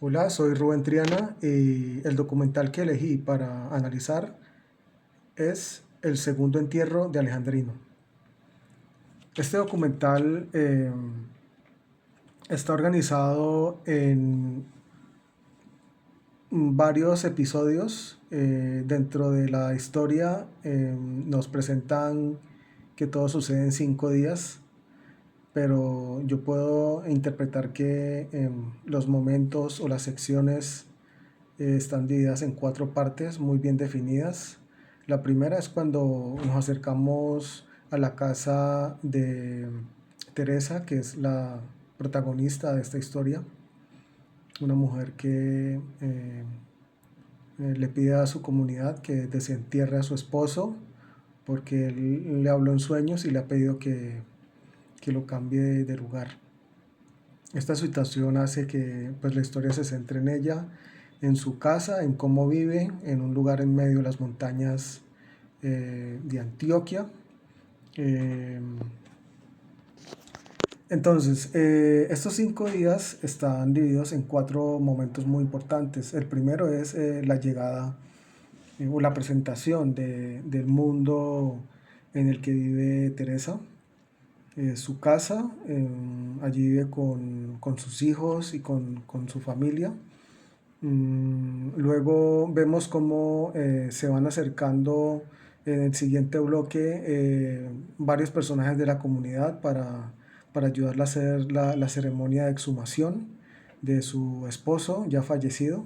Hola, soy Rubén Triana y el documental que elegí para analizar es El segundo entierro de Alejandrino. Este documental está organizado en varios episodios. Dentro de la historia nos presentan que todo sucede en 5 días, pero yo puedo interpretar que los momentos o las secciones están divididas en 4 partes muy bien definidas. La primera es cuando nos acercamos a la casa de Teresa, que es la protagonista de esta historia, una mujer que le pide a su comunidad que desentierre a su esposo porque él le habló en sueños y le ha pedido que lo cambie de lugar. Esta situación hace que pues, la historia se centre en ella, en su casa, en cómo vive, en un lugar en medio de las montañas de Antioquia. Eh, estos 5 días están divididos en 4 momentos muy importantes. El primero es la llegada o la presentación del mundo en el que vive Teresa, su casa. Allí vive con sus hijos y con su familia. Luego vemos cómo se van acercando en el siguiente bloque varios personajes de la comunidad para ayudarla a hacer la ceremonia de exhumación de su esposo ya fallecido.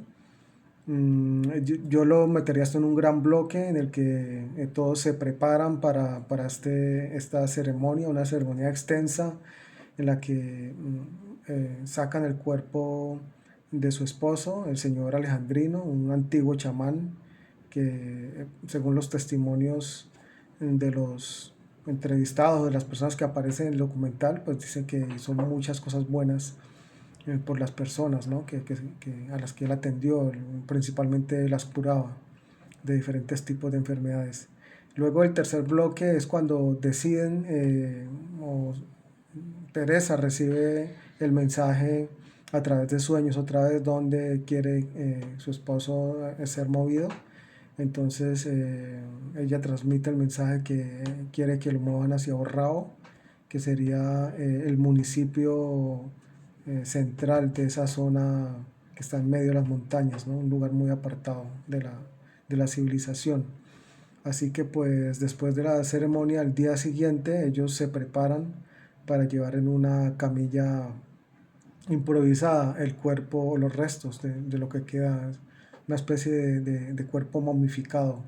Yo lo metería esto en un gran bloque en el que todos se preparan para esta ceremonia, una ceremonia extensa en la que sacan el cuerpo de su esposo, el señor Alejandrino, un antiguo chamán que, según los testimonios de los entrevistados, de las personas que aparecen en el documental, pues dicen que hizo muchas cosas buenas por las personas, ¿no? A las que él atendió, principalmente las curaba de diferentes tipos de enfermedades. Luego el tercer bloque es cuando deciden, o Teresa recibe el mensaje a través de sueños otra vez donde quiere su esposo ser movido. Entonces ella transmite el mensaje que quiere que lo muevan hacia Borrao, que sería el municipio central de esa zona que está en medio de las montañas, ¿no? Un lugar muy apartado de la civilización. Así que pues después de la ceremonia, al día siguiente, ellos se preparan para llevar en una camilla improvisada el cuerpo o los restos de lo que queda, una especie de cuerpo momificado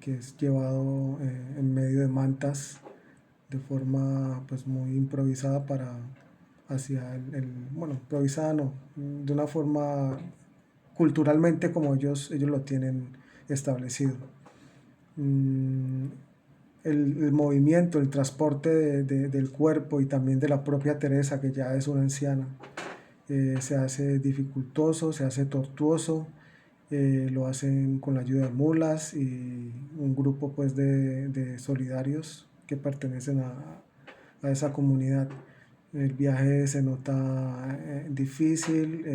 que es llevado en medio de mantas de forma pues muy improvisada para hacia bueno, improvisada no, de una forma culturalmente como ellos lo tienen establecido. Mm, el movimiento, el transporte del cuerpo y también de la propia Teresa, que ya es una anciana, se hace dificultoso, se hace tortuoso. Lo hacen con la ayuda de mulas y un grupo pues de solidarios que pertenecen a esa comunidad. El viaje se nota difícil,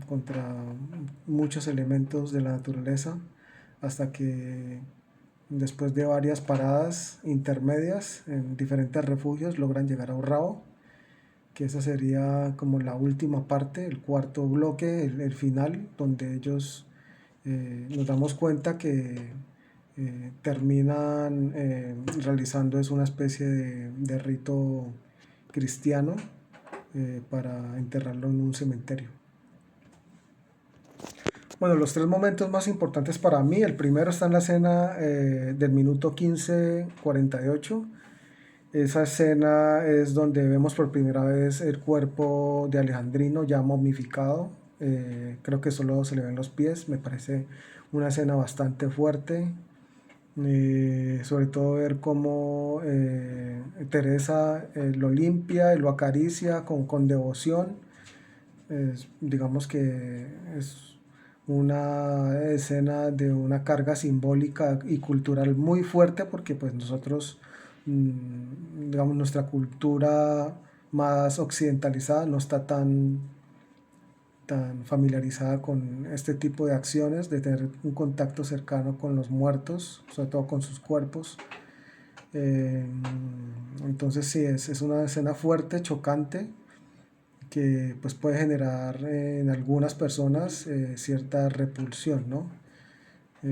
contra muchos elementos de la naturaleza, hasta que después de varias paradas intermedias en diferentes refugios logran llegar a Urrao, que esa sería como la última parte, el cuarto bloque, el final, donde ellos nos damos cuenta que terminan realizando es una especie de rito cristiano para enterrarlo en un cementerio. Bueno, los 3 momentos más importantes para mí, el primero está en la escena del minuto 15:48. Esa escena es donde vemos por primera vez el cuerpo de Alejandrino ya momificado. Creo que solo se le ven los pies. Me parece una escena bastante fuerte. Sobre todo ver cómo Teresa lo limpia y lo acaricia con devoción. Digamos que es una escena de una carga simbólica y cultural muy fuerte porque pues nosotros, digamos, nuestra cultura más occidentalizada no está tan tan familiarizada con este tipo de acciones, de tener un contacto cercano con los muertos, sobre todo con sus cuerpos. Eh, entonces sí, es una escena fuerte, chocante, que pues puede generar en algunas personas cierta repulsión, ¿no?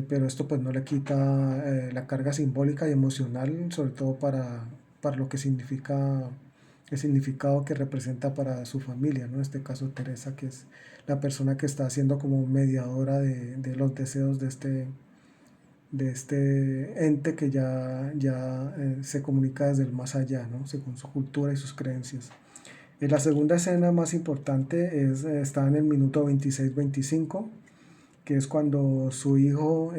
Pero esto pues no le quita la carga simbólica y emocional, sobre todo para lo que significa, el significado que representa para su familia, ¿no? En este caso Teresa, que es la persona que está siendo como mediadora de los deseos de este ente que ya se comunica desde el más allá, ¿no? Según su cultura y sus creencias. La segunda escena más importante está en el minuto 26-25, que es cuando su hijo,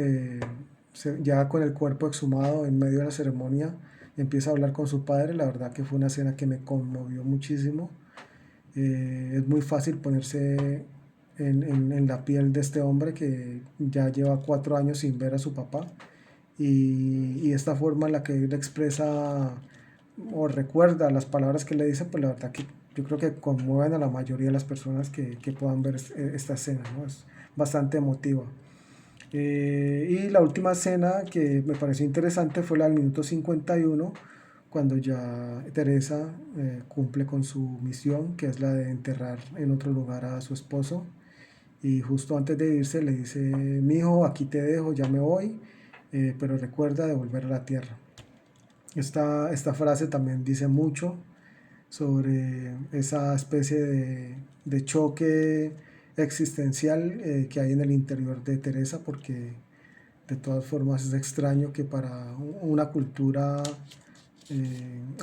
ya con el cuerpo exhumado en medio de la ceremonia, empieza a hablar con su padre. La verdad que fue una escena que me conmovió muchísimo. Es muy fácil ponerse en la piel de este hombre que ya lleva 4 años sin ver a su papá, y esta forma en la que él expresa o recuerda las palabras que le dice, pues la verdad que yo creo que conmueven a la mayoría de las personas que puedan ver esta escena, ¿no? Es bastante emotiva. Y la última escena que me pareció interesante fue la del minuto 51, cuando ya Teresa cumple con su misión, que es la de enterrar en otro lugar a su esposo. Y justo antes de irse le dice: mi hijo, aquí te dejo, ya me voy, pero recuerda de volver a la tierra. Esta frase también dice mucho sobre esa especie de choque existencial que hay en el interior de Teresa, porque de todas formas es extraño que para una cultura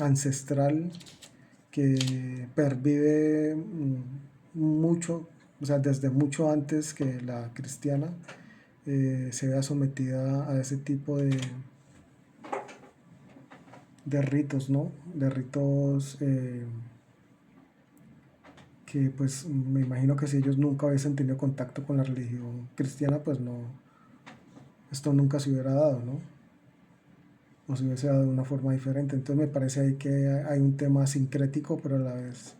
ancestral que pervive mucho, o sea, desde mucho antes que la cristiana, se vea sometida a ese tipo de ritos, ¿no? De ritos que pues me imagino que si ellos nunca hubiesen tenido contacto con la religión cristiana, pues no, esto nunca se hubiera dado, ¿no? O se hubiese dado de una forma diferente. Entonces me parece ahí que hay un tema sincrético, pero a la vez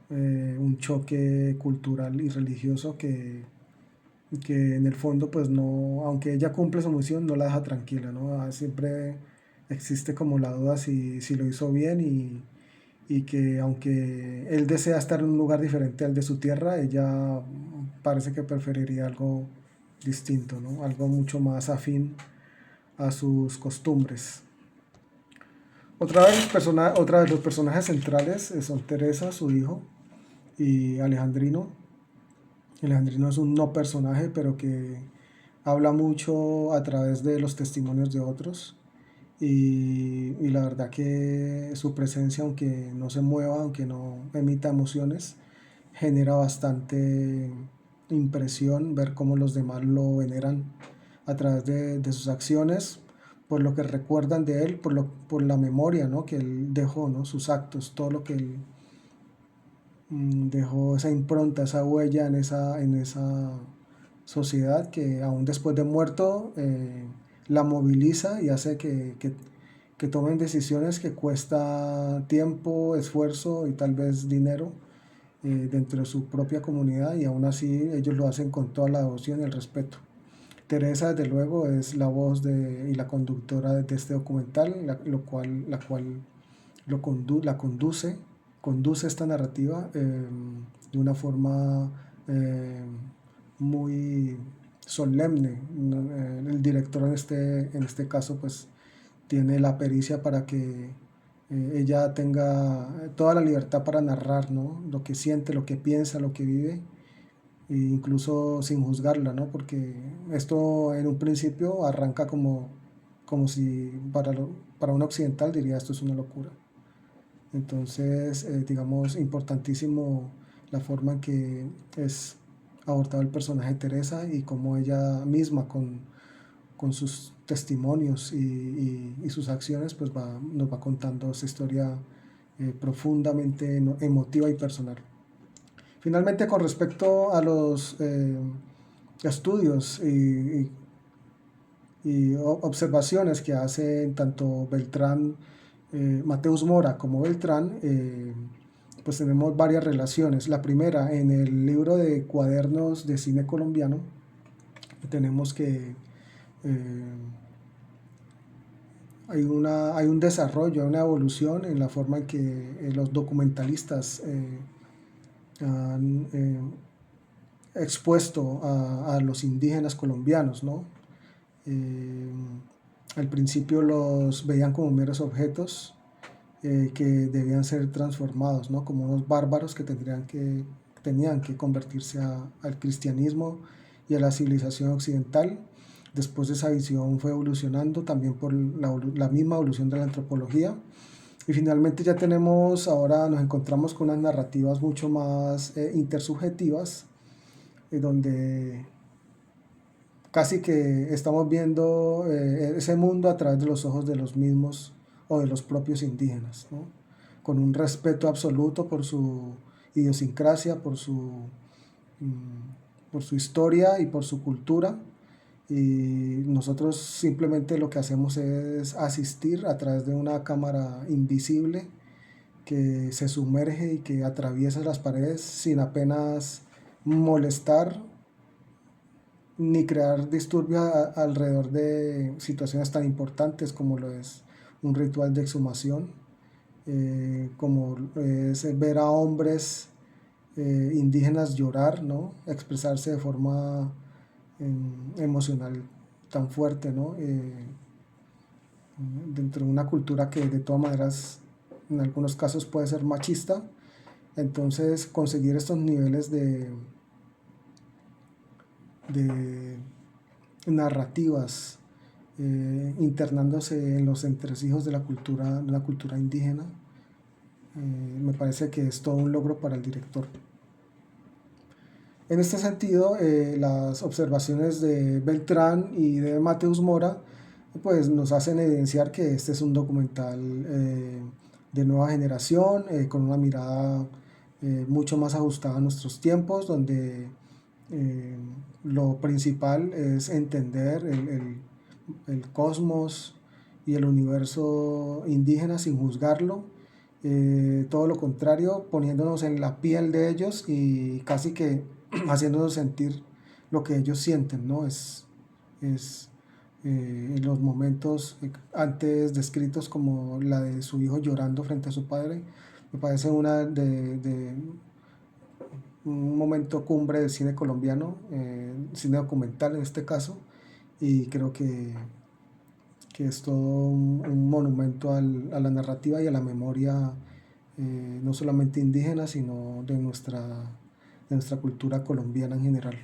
un choque cultural y religioso que en el fondo pues no, aunque ella cumple su misión, no la deja tranquila, ¿no? Siempre existe como la duda si lo hizo bien, y que aunque él desea estar en un lugar diferente al de su tierra, ella parece que preferiría algo distinto, ¿no? Algo mucho más afín a sus costumbres. Otra de los personajes centrales son Teresa, su hijo, y Alejandrino. Alejandrino es un no personaje, pero que habla mucho a través de los testimonios de otros. Y la verdad que su presencia, aunque no se mueva, aunque no emita emociones, genera bastante impresión ver cómo los demás lo veneran a través de sus acciones, por lo que recuerdan de él, por la memoria, ¿no? Que él dejó, ¿no? Sus actos, todo lo que él dejó, esa impronta, esa huella en esa sociedad que aún después de muerto la moviliza y hace que tomen decisiones que cuesta tiempo, esfuerzo y tal vez dinero dentro de su propia comunidad, y aún así ellos lo hacen con toda la devoción y el respeto. Teresa, desde luego, es la voz y la conductora de este documental, la cual la conduce esta narrativa de una forma muy solemne. El director en este caso pues tiene la pericia para que ella tenga toda la libertad para narrar, ¿no? Lo que siente, lo que piensa, lo que vive, e incluso sin juzgarla, ¿no? Porque esto en un principio arranca como si para un occidental diría esto es una locura. Entonces, digamos, importantísimo la forma en que es abordado el personaje de Teresa, y cómo ella misma con sus testimonios y sus acciones pues nos va contando esa historia profundamente emotiva y personal. Finalmente, con respecto a los estudios y observaciones que hacen tanto Beltrán, Mateus Mora como Beltrán, pues tenemos varias relaciones. La primera, en el libro de cuadernos de cine colombiano, tenemos que hay un desarrollo, una evolución en la forma en que los documentalistas han expuesto a los indígenas colombianos, ¿no? Eh, Al principio los veían como meros objetos que debían ser transformados, ¿no? Como unos bárbaros que tenían que convertirse al cristianismo y a la civilización occidental. Después esa visión fue evolucionando también por la misma evolución de la antropología. Y finalmente ya tenemos, ahora nos encontramos con unas narrativas mucho más intersubjetivas, donde casi que estamos viendo ese mundo a través de los ojos de los mismos o de los propios indígenas, ¿no? Con un respeto absoluto por su idiosincrasia, por su historia y por su cultura. Y nosotros simplemente lo que hacemos es asistir a través de una cámara invisible que se sumerge y que atraviesa las paredes sin apenas molestar ni crear disturbios alrededor de situaciones tan importantes como lo es un ritual de exhumación, como es ver a hombres indígenas llorar, ¿no? Expresarse de forma emocional tan fuerte, ¿no? Dentro de una cultura que de todas maneras en algunos casos puede ser machista. Entonces conseguir estos niveles de narrativas internándose en los entresijos de la cultura indígena, me parece que es todo un logro para el director. En este sentido, las observaciones de Beltrán y de Mateus Mora pues nos hacen evidenciar que este es un documental de nueva generación, con una mirada mucho más ajustada a nuestros tiempos, donde eh, lo principal es entender el cosmos y el universo indígena sin juzgarlo, todo lo contrario, poniéndonos en la piel de ellos y casi que haciéndonos sentir lo que ellos sienten, ¿no? Es en los momentos antes descritos como la de su hijo llorando frente a su padre, me parece de un momento cumbre del cine colombiano, cine documental en este caso, y creo que es todo un monumento a la narrativa y a la memoria, no solamente indígena, sino de nuestra cultura colombiana en general.